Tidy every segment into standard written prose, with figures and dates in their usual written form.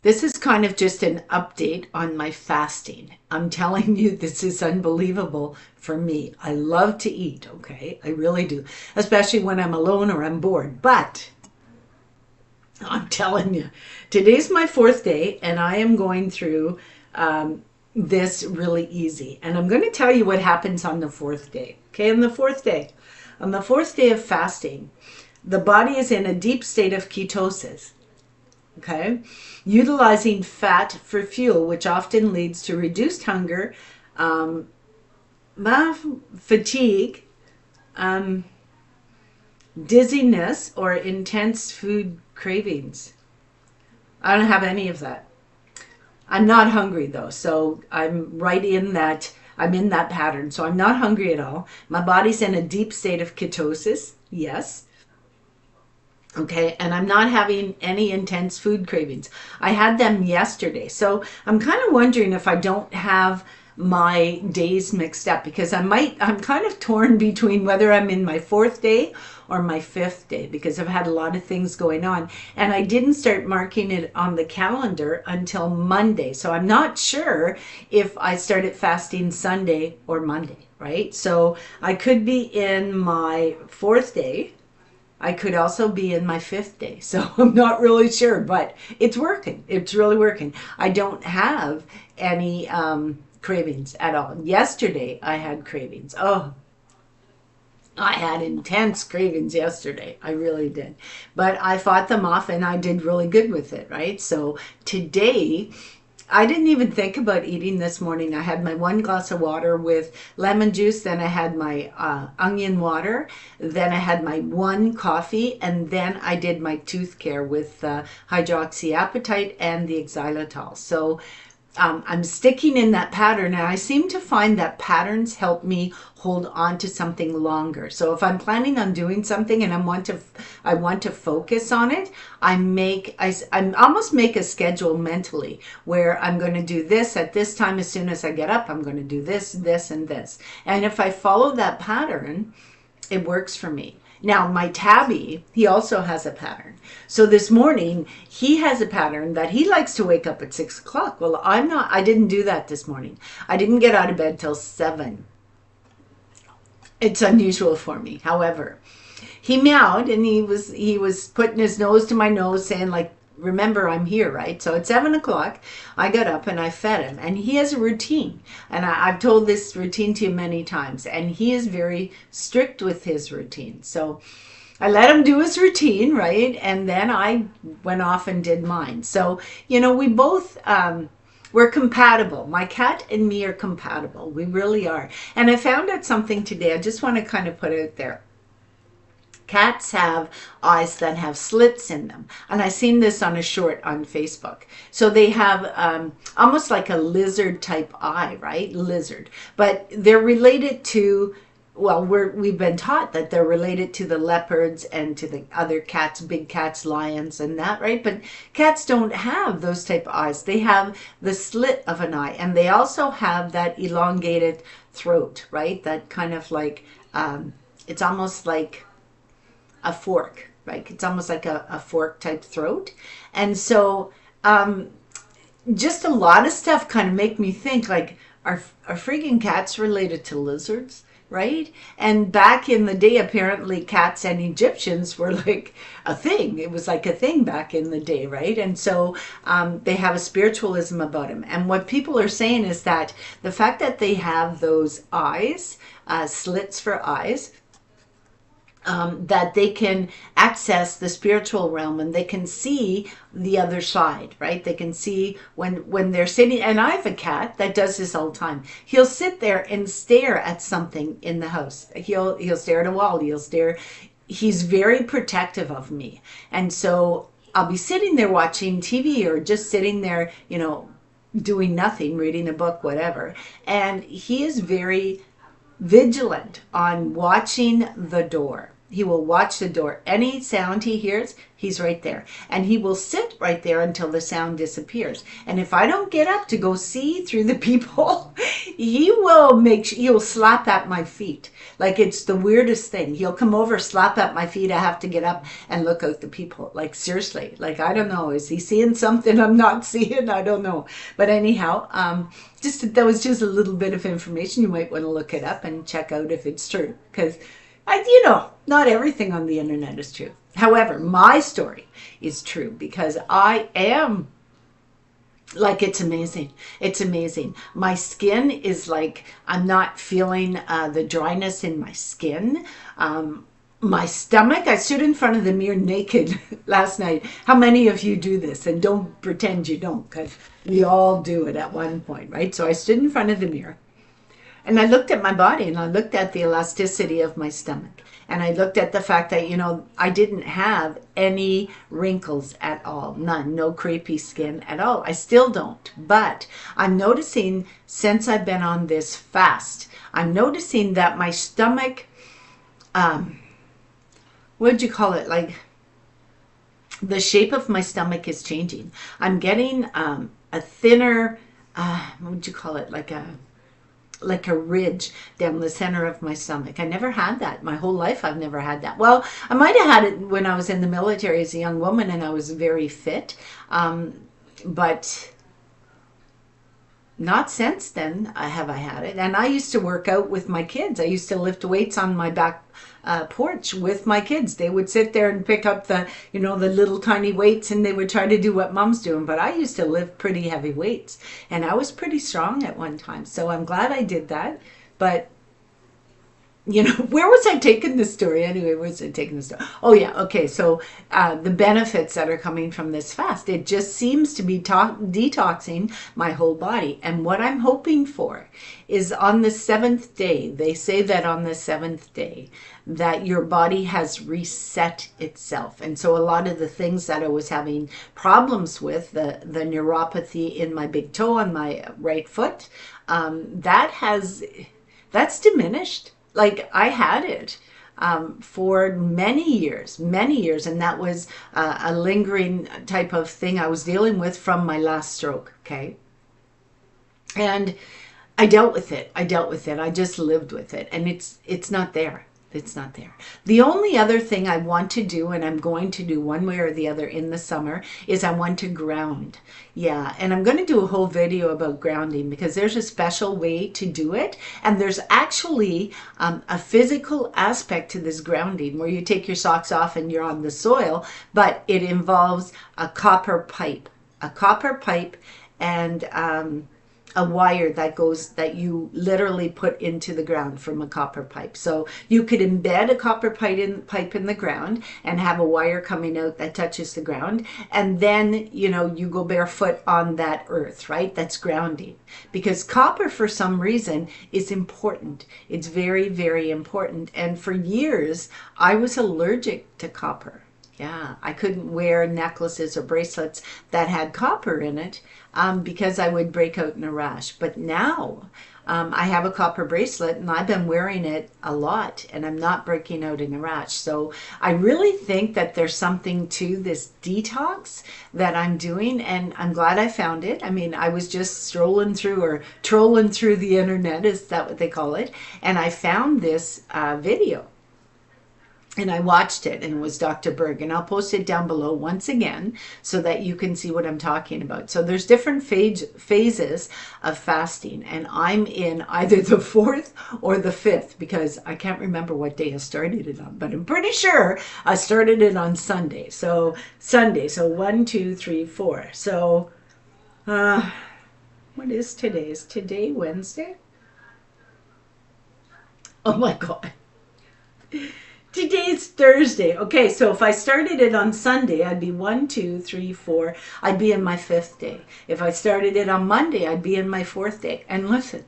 This is kind of just an update on my fasting. I'm telling you, this is unbelievable for me. I love to eat, okay? I really do, especially when I'm alone or I'm bored. But I'm telling you, today's my fourth day, and I am going through this really easy. And I'm going to tell you what happens on the fourth day. Okay, on the fourth day of fasting, the body is in a deep state of ketosis. Okay, utilizing fat for fuel, which often leads to reduced hunger, um, fatigue, um, dizziness, or intense food cravings. I don't have any of that. I'm not hungry though, so I'm right in that. I'm in that pattern, so I'm not hungry at all. My body's in a deep state of ketosis. Yes. Okay, and I'm not having any intense food cravings. I had them yesterday. So I'm kind of wondering if I don't have my days mixed up, because I'm kind of torn between whether I'm in my fourth day or my fifth day, because I've had a lot of things going on, and I didn't start marking it on the calendar until Monday. So I'm not sure if I started fasting Sunday or Monday, right? So I could be in my fourth day. I could also be in my fifth day. So I'm not really sure, but it's working. It's really working. I don't have any cravings at all. Yesterday I had cravings. Oh, I had intense cravings yesterday. I really did. But I fought them off and I did really good with it, right? So today, I didn't even think about eating this morning. I had my one glass of water with lemon juice, then I had my onion water, then I had my one coffee, and then I did my tooth care with hydroxyapatite and the xylitol. So I'm sticking in that pattern, and I seem to find that patterns help me hold on to something longer. So if I'm planning on doing something and I want to focus on it, I almost make a schedule mentally where I'm going to do this at this time. As soon as I get up, I'm going to do this, this, and this. And if I follow that pattern, it works for me. Now, my tabby, he also has a pattern. So this morning, he has a pattern that he likes to wake up at 6 o'clock. Well, I didn't do that this morning. I didn't get out of bed till 7. It's unusual for me. However, he meowed and he was putting his nose to my nose saying, like, remember, I'm here, right? So at 7 o'clock, I got up and I fed him. And he has a routine. And I've told this routine to you many times. And he is very strict with his routine. So I let him do his routine, right? And then I went off and did mine. So, we both... we're compatible. My cat and me are compatible. We really are. And I found out something today. I just want to kind of put it there. Cats have eyes that have slits in them. And I seen this on a short on Facebook. So they have almost like a lizard type eye, right? Lizard. But they're related to, well, we've been taught that they're related to the leopards and to the other cats, big cats, lions, and that, right? But cats don't have those type of eyes. They have the slit of an eye. And they also have that elongated throat, right? That kind of like, it's almost like a fork, right? It's almost like a fork type throat. And so just a lot of stuff kind of make me think, like, are freaking cats related to lizards, right? And back in the day, apparently cats and Egyptians were like a thing. It was like a thing back in the day, right? And so they have a spiritualism about them. And what people are saying is that the fact that they have those eyes, slits for eyes, that they can access the spiritual realm and they can see the other side, right? They can see when they're sitting, and I have a cat that does this all the time. He'll sit there and stare at something in the house. He'll stare at a wall. He's very protective of me. And so I'll be sitting there watching TV or just sitting there, doing nothing, reading a book, whatever. And he is very vigilant on watching the door. He will watch the door. Any sound he hears, he's right there. And he will sit right there until the sound disappears. And if I don't get up to go see through the people, he'll slap at my feet. Like, it's the weirdest thing. He'll come over, slap at my feet. I have to get up and look out the people. Like, seriously. Like, I don't know. Is he seeing something I'm not seeing? I don't know. But anyhow, that was just a little bit of information. You might want to look it up and check out if it's true. Because, not everything on the internet is true. However, my story is true because I am, like, it's amazing. It's amazing. My skin is like, I'm not feeling the dryness in my skin. My stomach, I stood in front of the mirror naked last night. How many of you do this? And don't pretend you don't, because we all do it at one point, right? So I stood in front of the mirror and I looked at my body and I looked at the elasticity of my stomach. And I looked at the fact that, I didn't have any wrinkles at all. None. No crepey skin at all. I still don't. But I'm noticing, since I've been on this fast, I'm noticing that my stomach, what'd you call it? Like, the shape of my stomach is changing. I'm getting a thinner, what would you call it? Like a ridge down the center of my stomach. I never had that. My whole life I've never had that. Well, I might have had it when I was in the military as a young woman and I was very fit. But not since then have I had it. And I used to work out with my kids. I used to lift weights on my back porch with my kids. They would sit there and pick up the little tiny weights and they would try to do what mom's doing. But I used to lift pretty heavy weights and I was pretty strong at one time. So I'm glad I did that. But where was I taking this story? Anyway, where was I taking this story? Oh yeah, okay. So the benefits that are coming from this fast, it just seems to be detoxing my whole body. And what I'm hoping for is on the 7th day, they say that on the 7th day, that your body has reset itself. And so a lot of the things that I was having problems with, the neuropathy in my big toe on my right foot, that's diminished. Like, I had it for many years, and that was a lingering type of thing I was dealing with from my last stroke, okay? And I dealt with it. I just lived with it, and it's not there. It's not there. The only other thing I want to do, and I'm going to do one way or the other in the summer, is I want to ground. Yeah, and I'm going to do a whole video about grounding because there's a special way to do it. And there's actually a physical aspect to this grounding where you take your socks off and you're on the soil, but it involves a copper pipe. And a wire that you literally put into the ground from a copper pipe. So you could embed a copper pipe in the ground and have a wire coming out that touches the ground. And then, you go barefoot on that earth, right? That's grounding. Because copper, for some reason, is important. It's very, very important. And for years, I was allergic to copper. Yeah, I couldn't wear necklaces or bracelets that had copper in it because I would break out in a rash. But now I have a copper bracelet and I've been wearing it a lot and I'm not breaking out in a rash. So I really think that there's something to this detox that I'm doing, and I'm glad I found it. I mean, I was just strolling through or trolling through the internet, is that what they call it? And I found this video. And I watched it, and it was Dr. Berg, and I'll post it down below once again so that you can see what I'm talking about. So there's different phases of fasting, and I'm in either the 4th or the 5th because I can't remember what day I started it on, but I'm pretty sure I started it on Sunday. So 1, 2, 3, 4. So what is today? Is today Wednesday? Oh my God. Today's Thursday. Okay, so if I started it on Sunday, I'd be 1, 2, 3, 4. I'd be in my 5th day. If I started it on Monday, I'd be in my 4th day. And listen,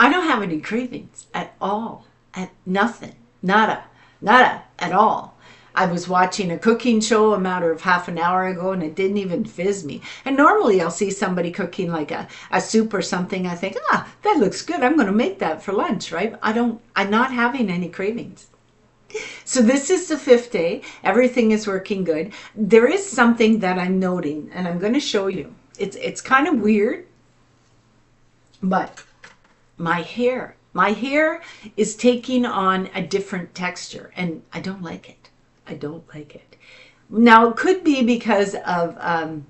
I don't have any cravings at all. At nothing. Nada at all. I was watching a cooking show a matter of half an hour ago and it didn't even fizz me. And normally I'll see somebody cooking like a soup or something. I think, that looks good. I'm going to make that for lunch, right? I'm not having any cravings. So this is the 5th day. Everything is working good. There is something that I'm noting, and I'm going to show you. It's kind of weird, but my hair is taking on a different texture, and I don't like it. I don't like it. Now, it could be because of, I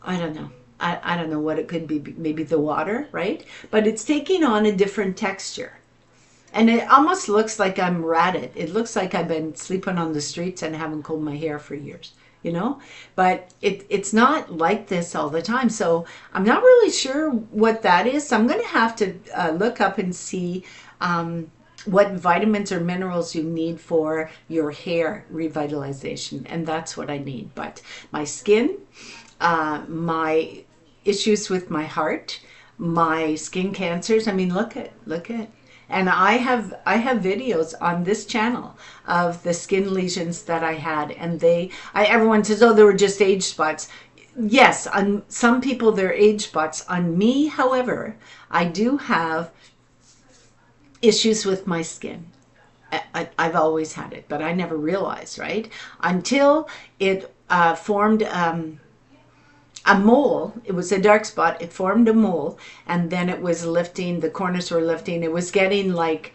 don't know. I don't know what it could be. Maybe the water, right? But it's taking on a different texture. And it almost looks like I'm ratted. It looks like I've been sleeping on the streets and haven't combed my hair for years, you know? But it's not like this all the time. So I'm not really sure what that is. So I'm going to have to look up and see what vitamins or minerals you need for your hair revitalization. And that's what I need. But my skin, my issues with my heart, my skin cancers, I mean, look at. And I have videos on this channel of the skin lesions that I had, and everyone says, oh, they were just age spots. Yes, on some people they're age spots. On me, however, I do have issues with my skin. I've always had it, but I never realized, right? Until it formed a mole. It was a dark spot. It formed a mole, and then it was lifting. The corners were lifting. It was getting like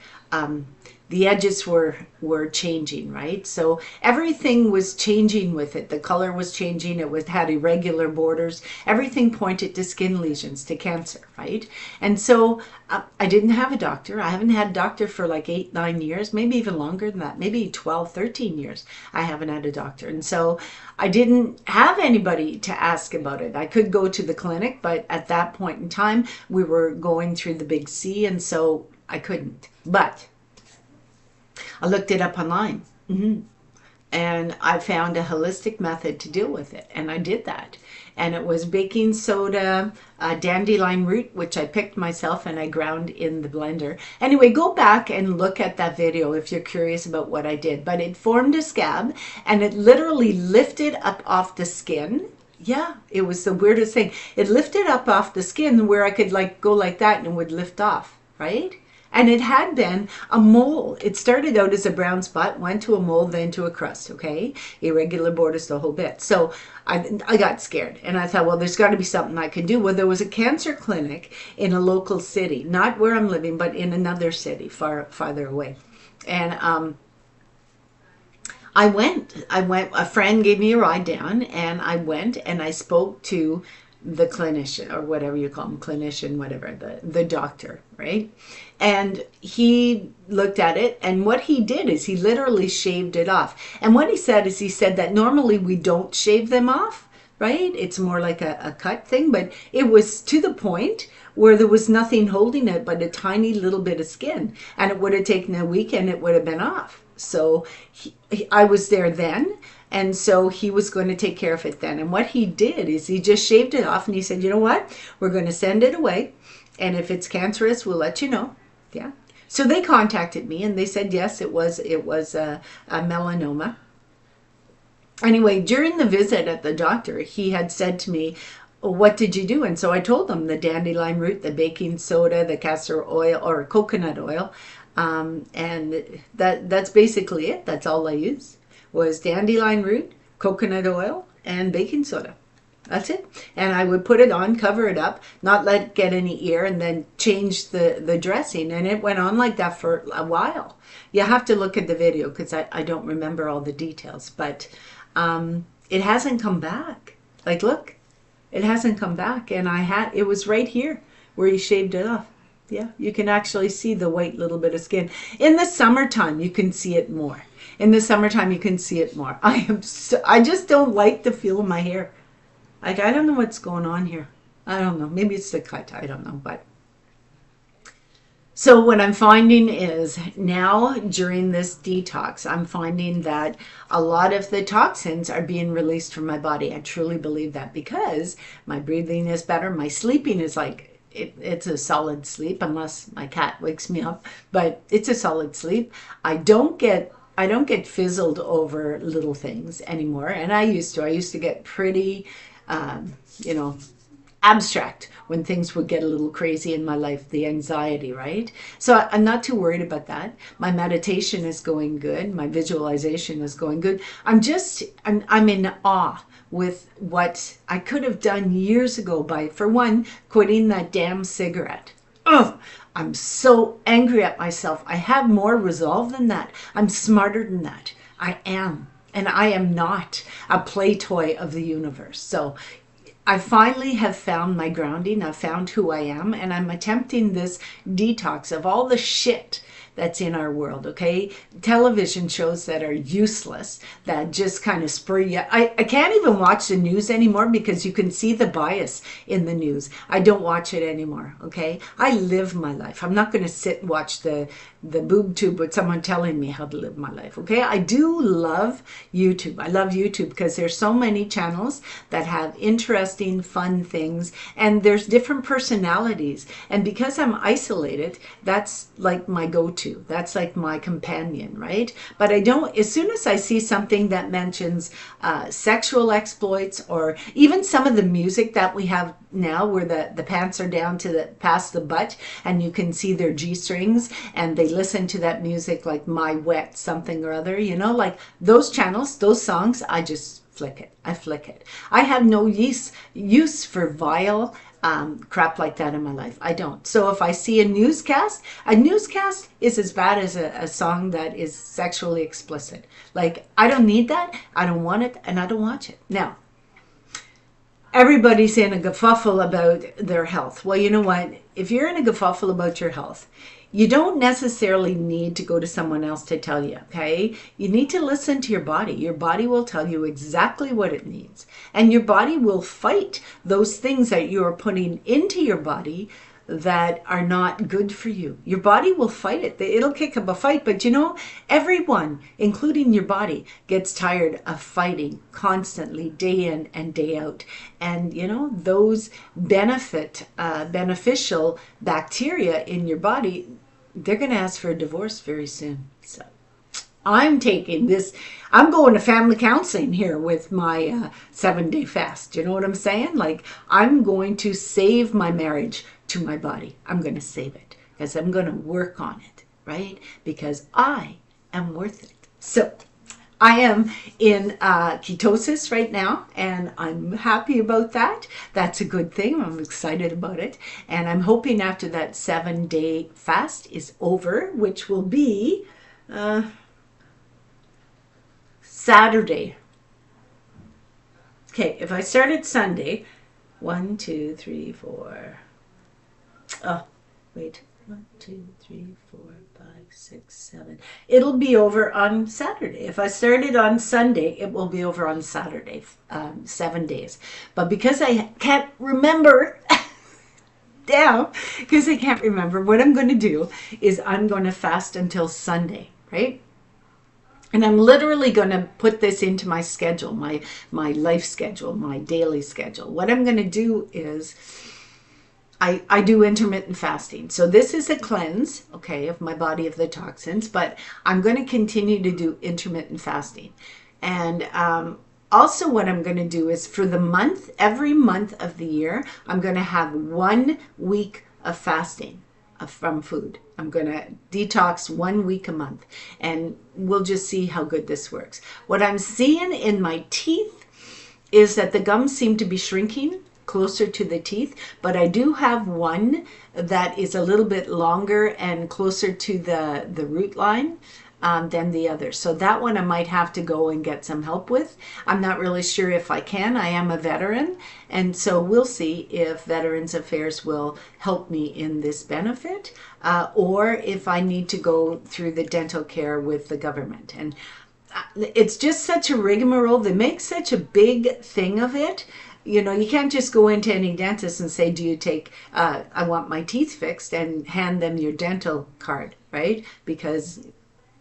the edges were changing, right? So everything was changing with it. The color was changing. It had irregular borders. Everything pointed to skin lesions, to cancer, right? And so I didn't have a doctor. I haven't had a doctor for like 8, 9 years, maybe even longer than that, maybe 12, 13 years. I haven't had a doctor. And so I didn't have anybody to ask about it. I could go to the clinic, but at that point in time, we were going through the big C, and so I couldn't. But I looked it up online, and I found a holistic method to deal with it, and I did that. And it was baking soda, dandelion root, which I picked myself and I ground in the blender. Anyway, go back and look at that video if you're curious about what I did. But it formed a scab, and it literally lifted up off the skin. Yeah, it was the weirdest thing. It lifted up off the skin where I could like go like that and it would lift off, right? And it had been a mole. It started out as a brown spot, went to a mole, then to a crust, okay? Irregular borders, the whole bit. So I got scared, and I thought, well, there's got to be something I can do. Well, there was a cancer clinic in a local city, not where I'm living, but in another city, farther away. And I went, a friend gave me a ride down, and I went and I spoke to the clinician, or whatever you call him, clinician, whatever, the doctor, right? And he looked at it, and what he did is he literally shaved it off. And what he said is, he said that normally we don't shave them off, right? It's more like a cut thing, but it was to the point where there was nothing holding it but a tiny little bit of skin, and it would have taken a week and it would have been off. So I was there then, and so he was going to take care of it then. And what he did is he just shaved it off, and he said, you know what, we're going to send it away, and if it's cancerous, we'll let you know. Yeah. So they contacted me, and they said, yes, it was a melanoma. Anyway, during the visit at the doctor, he had said to me, what did you do? And so I told him the dandelion root, the baking soda, the castor oil or coconut oil. And that's basically it. That's all I used was dandelion root, coconut oil, and baking soda. That's it. And I would put it on, cover it up, not let it get any air, and then change the dressing. And it went on like that for a while. You have to look at the video because I don't remember all the details. But it hasn't come back. Like, look, it hasn't come back. And it was right here where he shaved it off. Yeah, you can actually see the white little bit of skin. In the summertime, you can see it more. In the summertime, you can see it more. I just don't like the feel of my hair. Like, I don't know what's going on here. I don't know. Maybe it's the cut. I don't know. But so what I'm finding is now during this detox, I'm finding that a lot of the toxins are being released from my body. I truly believe that because my breathing is better. My sleeping is like, it's a solid sleep unless my cat wakes me up, but it's a solid sleep. I don't get fizzled over little things anymore. And I used to get pretty, abstract when things would get a little crazy in my life, the anxiety, right? So I'm not too worried about that. My meditation is going good. My visualization is going good. I'm in awe with what I could have done years ago by, for one, quitting that damn cigarette. Ugh, I'm so angry at myself. I have more resolve than that. I'm smarter than that. I am. And I am not a play toy of the universe. So I finally have found my grounding. I've found who I am, and I'm attempting this detox of all the shit that's in our world, okay? Television shows that are useless, that just kind of spur you. I can't even watch the news anymore because you can see the bias in the news. I don't watch it anymore, okay? I live my life. I'm not going to sit and watch the boob tube with someone telling me how to live my life, okay? I do love YouTube. I love YouTube because there's so many channels that have interesting, fun things, and there's different personalities. And because I'm isolated, that's like my go-to. That's like my companion, right? But I don't, as soon as I see something that mentions sexual exploits, or even some of the music that we have now where the pants are down to the past the butt and you can see their G-strings, and they listen to that music like My Wet something or other, you know, like those channels, those songs, I just flick it. I flick it. I have no use for vile crap like that in my life. I don't. So if I see a newscast is as bad as a song that is sexually explicit. Like, I don't need that. I don't want it, and I don't watch it. Now, everybody's in a kerfuffle about their health. Well, you know what? If you're in a kerfuffle about your health, you don't necessarily need to go to someone else to tell you, okay? You need to listen to your body. Your body will tell you exactly what it needs. And your body will fight those things that you are putting into your body that are not good for you. Your body will fight it. It'll kick up a fight. But you know, everyone, including your body, gets tired of fighting constantly, day in and day out. And you know, those beneficial bacteria in your body, they're going to ask for a divorce very soon. So I'm taking this, I'm going to family counseling here with my 7-day fast. You know what I'm saying? Like, I'm going to save my marriage to my body. I'm going to save it because I'm going to work on it, right? Because I am worth it. So I am in ketosis right now, and I'm happy about that. That's a good thing. I'm excited about it. And I'm hoping after that 7-day fast is over, which will be Saturday. Okay, if I started Sunday, 1, 2, 3, 4. Oh, wait. 1, 2, 3, 4, 5, 6, 7. It'll be over on Saturday. If I started on Sunday, it will be over on Saturday, 7 days. But because I can't remember, because I can't remember, what I'm going to do is I'm going to fast until Sunday, right? And I'm literally going to put this into my schedule, my life schedule, my daily schedule. What I'm going to do is I do intermittent fasting. So this is a cleanse, okay, of my body of the toxins, but I'm going to continue to do intermittent fasting. And also what I'm going to do is for the month, every month of the year, I'm going to have 1 week of fasting from food. I'm going to detox 1 week a month, and we'll just see how good this works. What I'm seeing in my teeth is that the gums seem to be shrinking closer to the teeth, but I do have one that is a little bit longer and closer to the root line than the other. So that one I might have to go and get some help with. I'm not really sure if I can. I am a veteran, and so we'll see if Veterans Affairs will help me in this benefit, or if I need to go through the dental care with the government. And it's just such a rigmarole. They make such a big thing of it. You know, you can't just go into any dentist and say, do you take, I want my teeth fixed, and hand them your dental card, right? Because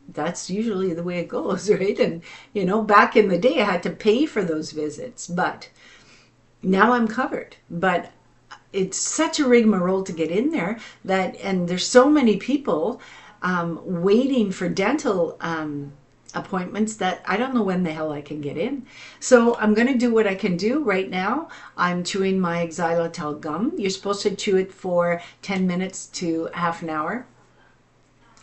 that's usually the way it goes, right? And, you know, back in the day, I had to pay for those visits, but now I'm covered. But it's such a rigmarole to get in there and there's so many people waiting for dental appointments that I don't know when the hell I can get in. So I'm going to do what I can do right now. I'm chewing my xylitol gum. You're supposed to chew it for 10 minutes to half an hour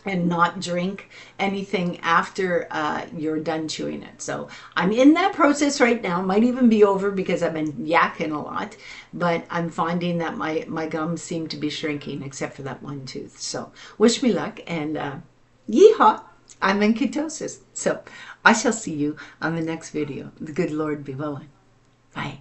and not drink anything after you're done chewing it. So I'm in that process right now. Might even be over because I've been yakking a lot, but I'm finding that my gums seem to be shrinking except for that one tooth. So wish me luck, and yeehaw, I'm in ketosis. So I shall see you on the next video. The good Lord be willing. Bye.